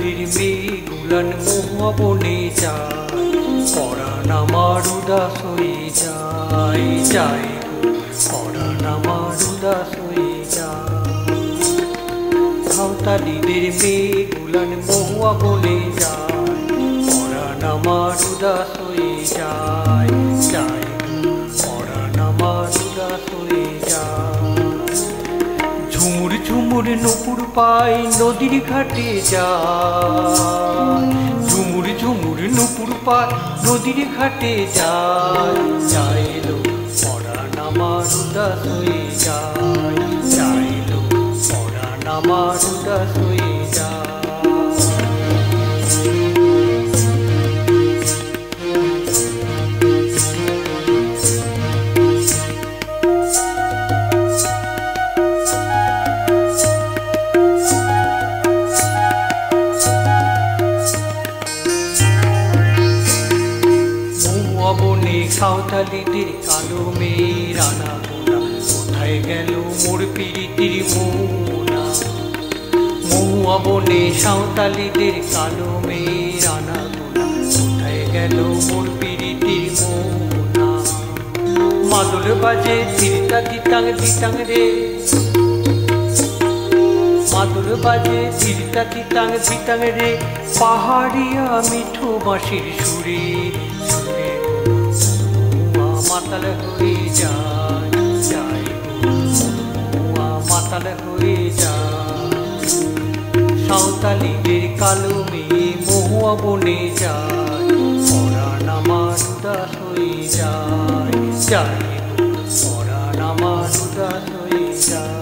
দিল্লির মেঘগুলান মহুয়া বনে যায়, পরাণ আমার উদাস হয়ে যায় যায় গো, পরাণ আমার উদাস হয়ে যায়। সাঁওতালিদের মেঘগুলান মহুয়া বনে যায়, পরাণ আমার উদাস হয়ে যায় যায় গো, পরাণ আমার উদাস হয়ে যায়। ঝুমুর ঝুমুর নূপুর পায় নদীর ঘাটে যায়, ঝুমুর ঝুমুর নূপুর পায় নদীর ঘাটে যায়, যাইলো পরাণ আমার উদাস হয়ে যায়, যাইলো পরাণ আমার উদাস হয়ে যায়। বনে সাঁওতালিদের কালো মেয়ের আনাগোনা, কোথায় গেল মোর পিরিতির মোনা। মহুয়া বনে সাঁওতালিদের কালো মেয়ের আনাগোনা, কোথায় গেল মোর পিরিতির মোনা। মাদল বাজে তিরতা দিতাং দিতাং রে, মাদল বাজে তিরতা দিতাং দিতাং রে, পাহাড়িয়া মিঠো বাঁশির সুরে সুরে মাতাল হয়ে যায় যায় গো, মাতাল হয়ে যায়। সাঁওতালিদের কালো মেয়ে মহুয়া বনে যায়, পরাণ আমার উদাস হয়ে যায় যায় গো, পরাণ আমার উদাস হয়ে যায়।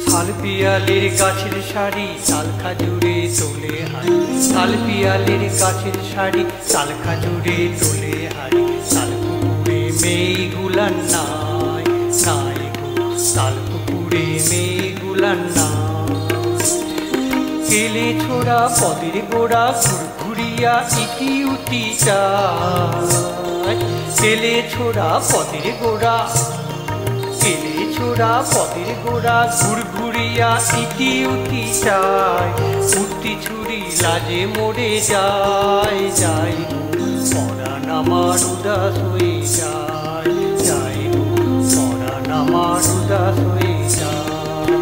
তাল পিয়ালের গাছের শাড়ি তাল খাজুরে তোলে হাড়ি, তাল পিয়ালের গাছের শাড়ি তাল খাজুরে তোলে হাড়ি। তাল পুকুরে মেঘগুলান নাই নাই গো, তাল পুকুরে মেঘগুলান নাই। কেলে ছোড়া পদের গোড়া ঘুরঘুরিয়া ইতি উতি যায়, কেলে ছোড়া পদের গোড়া, কেলে ছোড়া পদের গোড়া ঘুরঘুরিয়া ইতি উতি যায়। উঠতি ছুরি লাজে মরে যায় যায় গো, পরাণ আমার উদাস হয়ে যায় যায় গো, পরাণ আমার উদাস হয়ে যায়।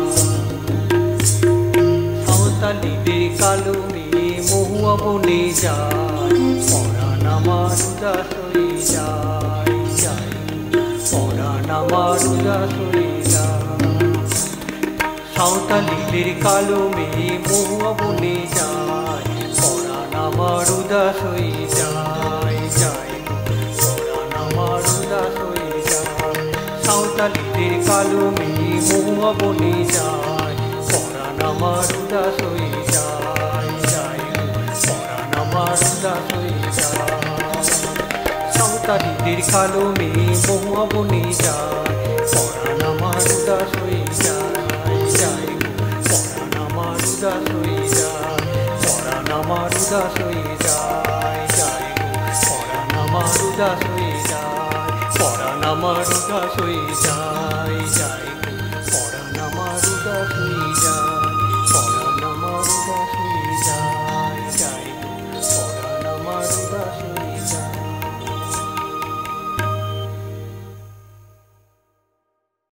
সাঁওতালিদের কালো মেয়ে মহুয়া বনে যায়, পরাণ আমার উদাস হয়ে যায় যায় গো, পরাণ আমার উদাস হয়ে যায়। সাঁওতালিদের কালো মেয়ে মহুয়া বনে যায়, পরাণ আমার উদাস হয়ে যায় যায় গো, পরাণ আমার উদাস হয়ে যায়। সাঁওতালিদের কালো মেয়ে মহুয়া বনে যায়, পরাণ আমার উদাস হয়ে যায় যায় গো, পরাণ আমার উদাস হয়ে যায়। সাঁওতালিদের কালো মেয়ে মহুয়া বনে যায়, পরাণ আমার উদাস হয়ে যায় যায় গো, পরাণ আমার উদাস হয়ে যায়, পরাণ আমার উদাস হয়ে যায় যায় গো, পরাণ আমার উদাস হয়ে যায়, পরাণ আমার উদাস হয়ে যায় যায় গো।